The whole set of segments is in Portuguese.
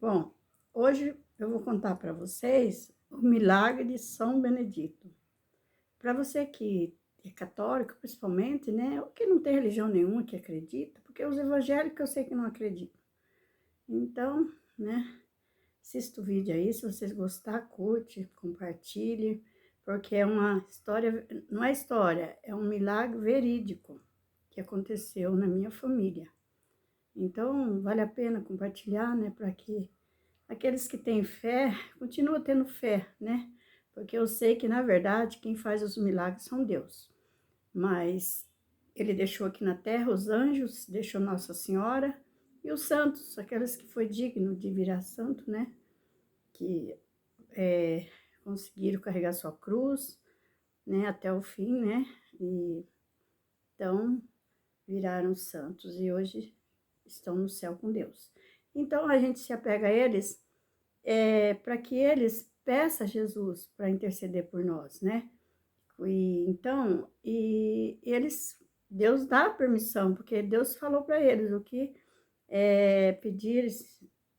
Bom, hoje eu vou contar para vocês o milagre de São Benedito. Para você que é católico, principalmente, né, ou que não tem religião nenhuma que acredita, porque os evangélicos eu sei que não acreditam. Então, né, assista o vídeo aí, se vocês gostar, curte, compartilhe, porque é uma história, não é história, é um milagre verídico que aconteceu na minha família. Então, vale a pena compartilhar, né, para que aqueles que têm fé, continuam tendo fé, né? Porque eu sei que, na verdade, quem faz os milagres são Deus. Mas ele deixou aqui na terra os anjos, deixou Nossa Senhora e os santos, aqueles que foi digno de virar santo, né? Que conseguiram carregar sua cruz, né? Até o fim, né? E então viraram santos e hoje estão no céu com Deus. Então a gente se apega a eles para que eles peçam a Jesus para interceder por nós, né? E eles, Deus dá permissão, porque Deus falou para eles o que pedir,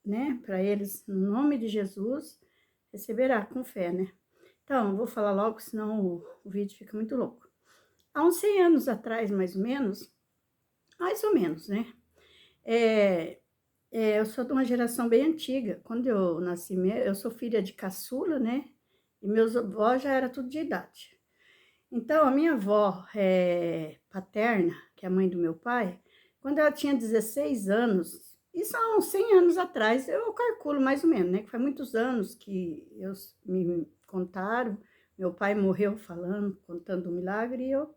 né, para eles, no nome de Jesus, receberá com fé, né? Então, vou falar logo, senão o vídeo fica muito longo. Há uns 100 anos atrás, mais ou menos, né? Eu sou de uma geração bem antiga. Quando eu nasci, eu sou filha de caçula, né? E meus avós já era tudo de idade. Então, a minha avó paterna, que é a mãe do meu pai, quando ela tinha 16 anos, isso há uns 100 anos atrás, eu calculo mais ou menos, né? Que faz muitos anos que me contaram. Meu pai morreu falando, contando o milagre, e eu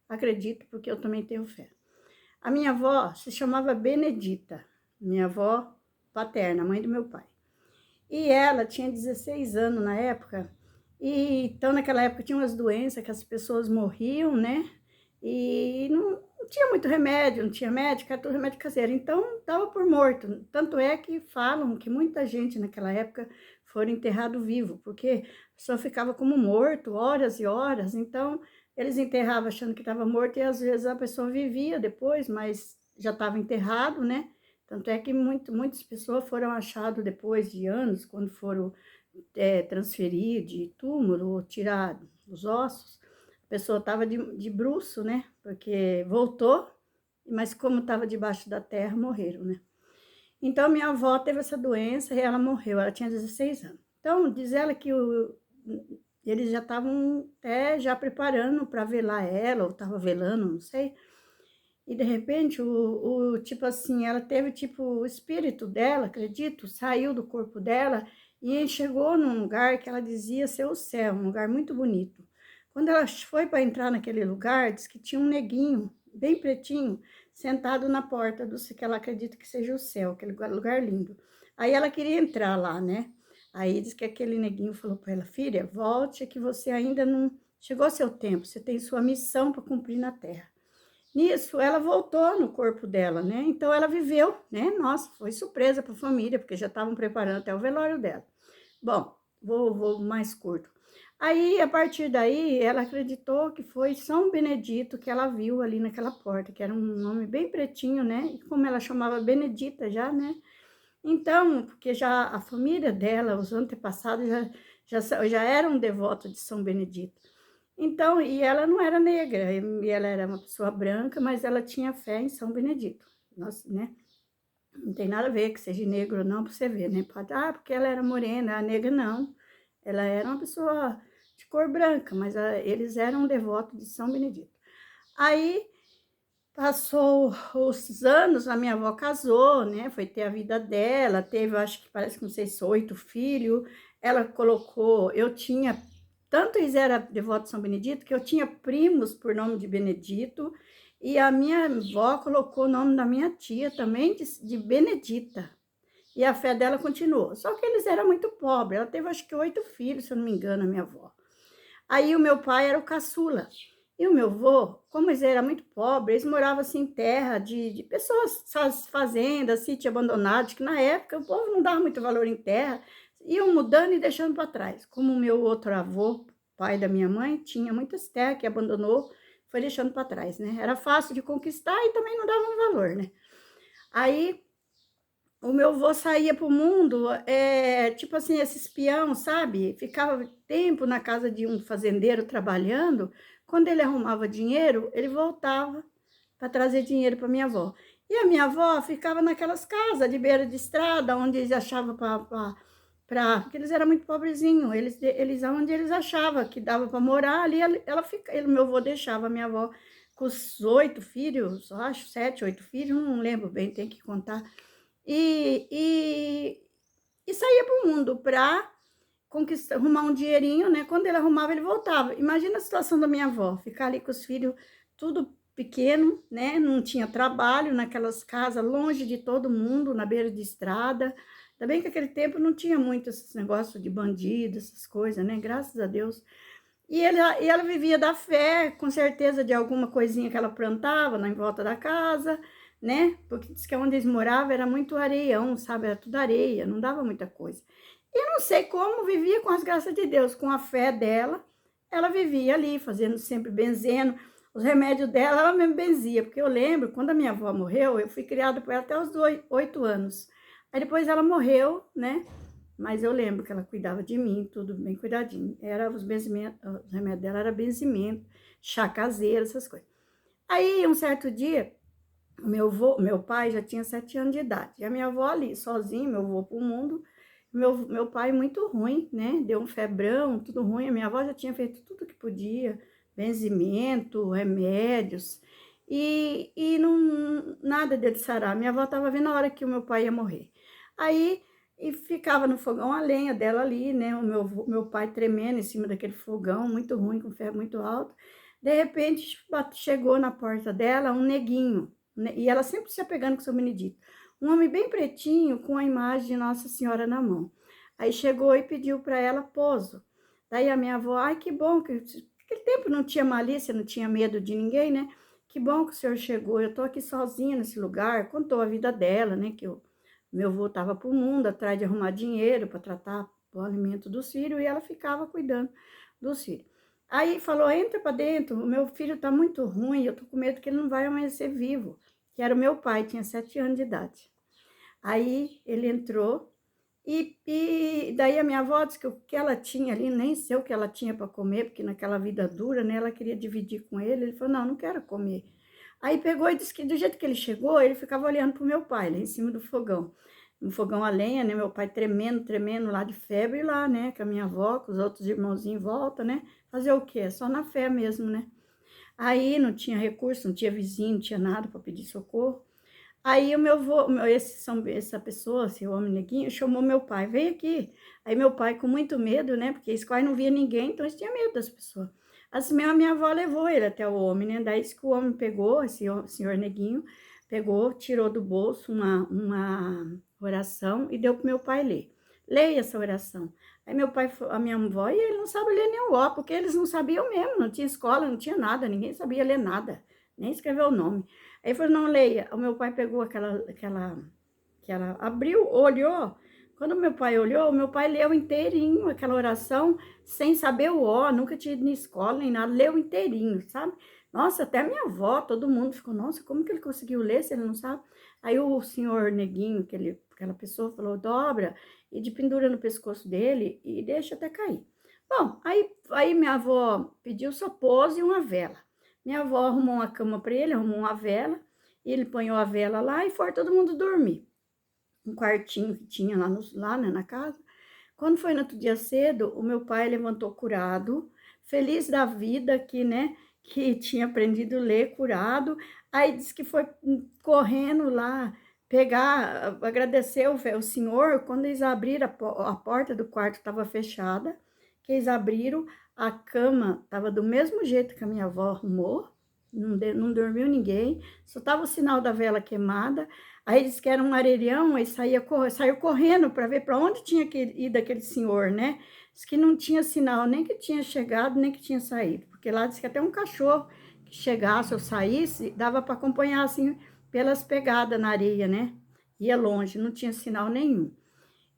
acredito porque eu também tenho fé. A minha avó se chamava Benedita, minha avó paterna, mãe do meu pai. E ela tinha 16 anos na época, e então naquela época tinha umas doenças que as pessoas morriam, né? E não tinha muito remédio, não tinha médico, era tudo remédio caseiro, então dava por morto. Tanto é que falam que muita gente naquela época foram enterrado vivo, porque a pessoa ficava como morto horas e horas, então eles enterravam achando que estava morto e às vezes a pessoa vivia depois, mas já estava enterrado, né? Tanto é que muitas pessoas foram achadas depois de anos, quando foram transferir de túmulo ou tirar os ossos, a pessoa estava de bruço, né? Porque voltou, mas como estava debaixo da terra, morreram, né? Então, minha avó teve essa doença e ela morreu, ela tinha 16 anos. Então, diz ela que eles já estavam já preparando para velar ela, ou estava velando, não sei. E de repente, tipo assim, ela teve tipo o espírito dela, acredito, saiu do corpo dela e chegou num lugar que ela dizia ser o céu, um lugar muito bonito. Quando ela foi para entrar naquele lugar, diz que tinha um neguinho, bem pretinho, sentado na porta do que ela acredita que seja o céu, aquele lugar lindo. Aí ela queria entrar lá, né? Aí diz que aquele neguinho falou para ela: filha, volte, que você ainda não chegou seu tempo, você tem sua missão para cumprir na terra. Nisso, ela voltou no corpo dela, né? Então, ela viveu, né? Nossa, foi surpresa para a família, porque já estavam preparando até o velório dela. Bom, vou mais curto. Aí, a partir daí, ela acreditou que foi São Benedito que ela viu ali naquela porta, que era um nome bem pretinho, né? E como ela chamava Benedita já, né? Então, porque já a família dela, os antepassados, já eram devotos de São Benedito. Então, e ela não era negra, e ela era uma pessoa branca, mas ela tinha fé em São Benedito. Nossa, né? Não tem nada a ver que seja negro ou não, para você ver, né? Pode, porque ela era morena, a negra não. Ela era uma pessoa de cor branca, mas eles eram devotos de São Benedito. Aí, passou os anos, a minha avó casou, né? Foi ter a vida dela, teve, acho que parece que não sei se 8 filhos. Ela colocou, eu tinha, tanto eles eram devotos de São Benedito, que eu tinha primos por nome de Benedito, e a minha avó colocou o nome da minha tia também de Benedita. E a fé dela continuou. Só que eles eram muito pobres. Ela teve acho que 8 filhos, se eu não me engano, a minha avó. Aí o meu pai era o caçula. E o meu avô, como eles eram muito pobres, eles moravam assim em terra de pessoas, fazendas, sítio abandonado, que na época o povo não dava muito valor em terra, iam mudando e deixando para trás. Como o meu outro avô, pai da minha mãe, tinha muitas terras que abandonou, foi deixando para trás, né? Era fácil de conquistar e também não dava um valor, né? Aí o meu avô saía para o mundo, tipo assim, esse espião, sabe? Ficava tempo na casa de um fazendeiro trabalhando. Quando ele arrumava dinheiro, ele voltava para trazer dinheiro para minha avó. E a minha avó ficava naquelas casas de beira de estrada, onde eles achavam porque eles eram muito pobrezinhos, eles onde eles achavam que dava para morar ali, meu avô deixava a minha avó com os 8 filhos, acho 7, 8 filhos, não lembro bem, tem que contar. E, e, e saía para o mundo para conquistar, arrumar um dinheirinho, né? Quando ele arrumava, ele voltava. Imagina a situação da minha avó, ficar ali com os filhos tudo pequeno, né? Não tinha trabalho naquelas casas, longe de todo mundo, na beira de estrada. Ainda bem que naquele tempo não tinha muito esses negócios de bandido, essas coisas, né? Graças a Deus. E ela vivia da fé, com certeza de alguma coisinha que ela plantava em volta da casa, né? Porque diz que onde eles moravam era muito areião, sabe? Era tudo areia, não dava muita coisa. E não sei como vivia com as graças de Deus, com a fé dela, ela vivia ali, fazendo sempre benzendo. Os remédios dela, ela mesmo benzia, porque eu lembro, quando a minha avó morreu, eu fui criada por ela até os 8 anos. Aí depois ela morreu, né? Mas eu lembro que ela cuidava de mim, tudo bem cuidadinho. Era os benzimentos, os remédios dela era benzimento, chá caseiro, essas coisas. Aí, um certo dia, meu pai já tinha 7 anos de idade. E a minha avó ali, sozinha, meu avô pro mundo. Meu pai muito ruim, né? Deu um febrão, tudo ruim. A minha avó já tinha feito tudo que podia, benzimento, remédios. E não, nada dele sarar. Minha avó estava vendo a hora que o meu pai ia morrer. Aí e ficava no fogão a lenha dela ali, né? Meu pai tremendo em cima daquele fogão, muito ruim, com febre muito alto. De repente, chegou na porta dela um neguinho, né? E ela sempre se apegando com o seu Benedito. Um homem bem pretinho, com a imagem de Nossa Senhora na mão. Aí chegou e pediu para ela pouso. Daí a minha avó, ai, que bom, que naquele tempo não tinha malícia, não tinha medo de ninguém, né? Que bom que o senhor chegou, eu tô aqui sozinha nesse lugar. Contou a vida dela, né? Que meu avô estava para o mundo atrás de arrumar dinheiro para tratar o alimento dos filhos e ela ficava cuidando dos filhos. Aí falou: entra para dentro, o meu filho está muito ruim, eu tô com medo que ele não vai amanhecer vivo. Que era o meu pai, tinha 7 anos de idade. Aí ele entrou e daí a minha avó disse que o que ela tinha ali, nem sei o que ela tinha para comer, porque naquela vida dura, né, ela queria dividir com ele. Ele falou: não, não quero comer. Aí pegou e disse que do jeito que ele chegou, ele ficava olhando para o meu pai, lá em cima do fogão. Um fogão a lenha, né? Meu pai tremendo, tremendo lá de febre lá, né? Com a minha avó, com os outros irmãozinhos em volta, né? Fazer o quê? Só na fé mesmo, né? Aí não tinha recurso, não tinha vizinho, não tinha nada para pedir socorro. Aí o meu avô, essa pessoa, esse homem neguinho, chamou meu pai, vem aqui. Aí meu pai, com muito medo, né? Porque esse quase não via ninguém, então eles tinham medo das pessoas. Assim mesmo, a minha avó levou ele até o homem, né? Daí que o homem pegou, esse senhor neguinho, pegou, tirou do bolso uma oração e deu para meu pai ler. Leia essa oração. Aí meu pai, a minha avó, e ele não sabe ler nem o ó, porque eles não sabiam mesmo, não tinha escola, não tinha nada, ninguém sabia ler nada, nem escrever o nome. Aí falou: não, leia. O meu pai pegou aquela abriu, olhou. Quando meu pai olhou, o meu pai leu inteirinho aquela oração, sem saber o ó, nunca tinha ido na escola nem nada, leu inteirinho, sabe? Nossa, até a minha avó, todo mundo ficou: nossa, como que ele conseguiu ler se ele não sabe? Aí o senhor neguinho, aquela pessoa, falou: dobra e de pendura no pescoço dele e deixa até cair. Bom, aí minha avó pediu só pôs e uma vela. Minha avó arrumou uma cama para ele, arrumou uma vela, e ele põe a vela lá e foi todo mundo dormir. Um quartinho que tinha lá, né, na casa. Quando foi no outro dia cedo, o meu pai levantou curado, feliz da vida que, né, que tinha aprendido a ler curado. Aí disse que foi correndo lá pegar, agradecer o senhor. Quando eles abriram a porta do quarto, estava fechada, que eles abriram, a cama estava do mesmo jeito que a minha avó arrumou, não dormiu ninguém, só estava o sinal da vela queimada. Aí disse que era um arelhão, aí saiu correndo para ver para onde tinha ido aquele senhor, né? Diz que não tinha sinal, nem que tinha chegado, nem que tinha saído, porque lá disse que até um cachorro que chegasse ou saísse, dava para acompanhar assim pelas pegadas na areia, né? Ia longe, não tinha sinal nenhum.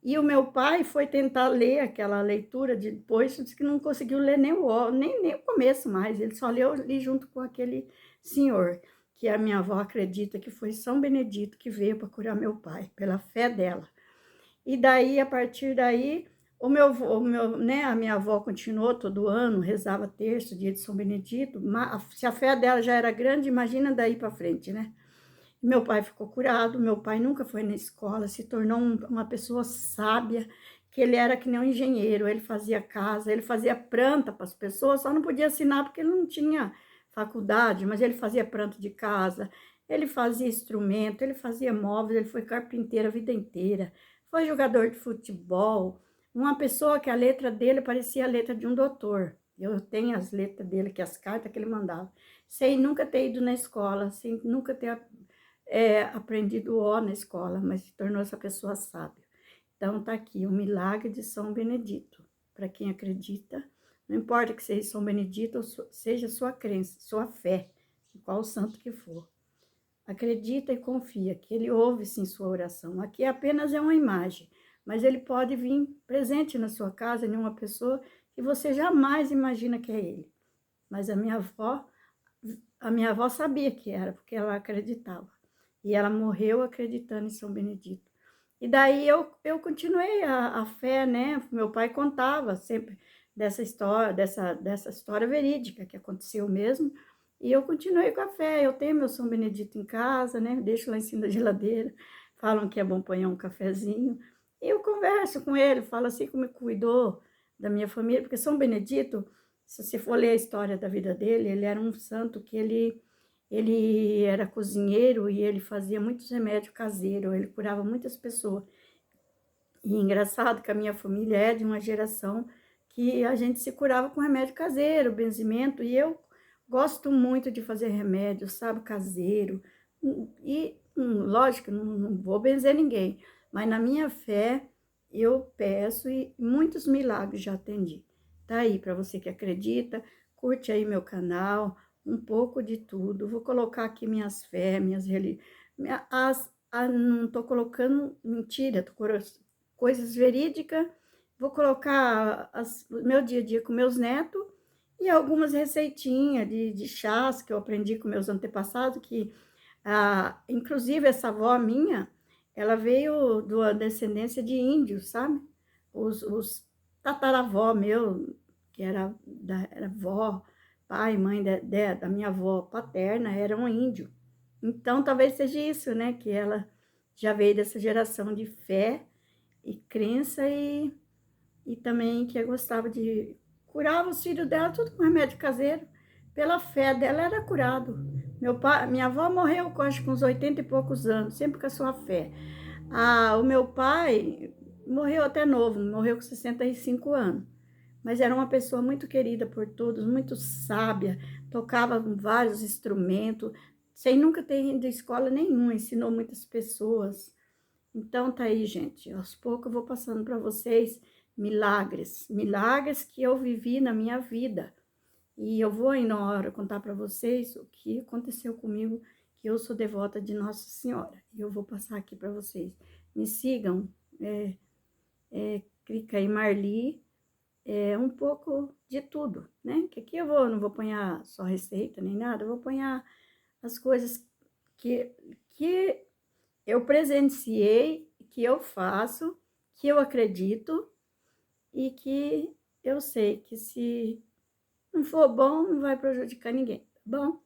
E o meu pai foi tentar ler aquela leitura de depois, disse que não conseguiu ler nem o começo mais, ele só leu ali junto com aquele senhor, que a minha avó acredita que foi São Benedito que veio para curar meu pai, pela fé dela. E daí, a partir daí, né, a minha avó continuou todo ano, rezava terço, dia de São Benedito. Se a fé dela já era grande, imagina daí para frente, né? Meu pai ficou curado, meu pai nunca foi na escola, se tornou uma pessoa sábia, que ele era que nem um engenheiro, ele fazia casa, ele fazia planta para as pessoas, só não podia assinar porque ele não tinha faculdade, mas ele fazia planta de casa, ele fazia instrumento, ele fazia móveis, ele foi carpinteiro a vida inteira, foi jogador de futebol, uma pessoa que a letra dele parecia a letra de um doutor. Eu tenho as letras dele, que as cartas que ele mandava, sem nunca ter ido na escola, sem nunca ter aprendido O na escola, mas se tornou essa pessoa sábia. Então, tá aqui o milagre de São Benedito. Para quem acredita, não importa que seja São Benedito ou seja sua crença, sua fé, qual santo que for. Acredita e confia que ele ouve sim sua oração. Aqui apenas é uma imagem, mas ele pode vir presente na sua casa em uma pessoa que você jamais imagina que é ele. Mas a minha avó sabia que era, porque ela acreditava. E ela morreu acreditando em São Benedito. E daí eu continuei a fé, né? Meu pai contava sempre dessa história, dessa história verídica que aconteceu mesmo. E eu continuei com a fé. Eu tenho meu São Benedito em casa, né? Deixo lá em cima da geladeira. Falam que é bom pôr um cafezinho. E eu converso com ele, falo assim como cuidou da minha família, porque São Benedito, se você for ler a história da vida dele, ele era um santo que ele era cozinheiro e ele fazia muitos remédios caseiros, ele curava muitas pessoas. E engraçado que a minha família é de uma geração que a gente se curava com remédio caseiro, benzimento, e eu gosto muito de fazer remédio, sabe, caseiro. E, lógico, não vou benzer ninguém, mas na minha fé eu peço e muitos milagres já atendi. Tá aí, para você que acredita, curte aí meu canal, um pouco de tudo. Vou colocar aqui minhas fé, minhas religiões. Não estou colocando mentira, tô coisas verídicas. Vou colocar o meu dia a dia com meus netos e algumas receitinhas de chás que eu aprendi com meus antepassados, que inclusive essa avó minha, ela veio da descendência de índios, sabe? Os tataravó meu, que era avó, pai, mãe da minha avó paterna, era um índio. Então, talvez seja isso, né? Que ela já veio dessa geração de fé e crença e também que gostava de curava os filhos dela, tudo com remédio caseiro. Pela fé dela, era curado. Minha avó morreu, acho, com uns 80 e poucos anos, sempre com a sua fé. O meu pai morreu até novo, morreu com 65 anos. Mas era uma pessoa muito querida por todos, muito sábia, tocava vários instrumentos, sem nunca ter ido à escola nenhuma, ensinou muitas pessoas. Então tá aí, gente. Aos poucos eu vou passando para vocês milagres, milagres que eu vivi na minha vida. E eu vou aí na hora contar para vocês o que aconteceu comigo, que eu sou devota de Nossa Senhora. E eu vou passar aqui para vocês. Me sigam, clica aí Marli, um pouco de tudo, né? Que aqui não vou pôr só receita nem nada, eu vou pôr as coisas que eu presenciei, que eu faço, que eu acredito e que eu sei que se não for bom, não vai prejudicar ninguém, tá bom?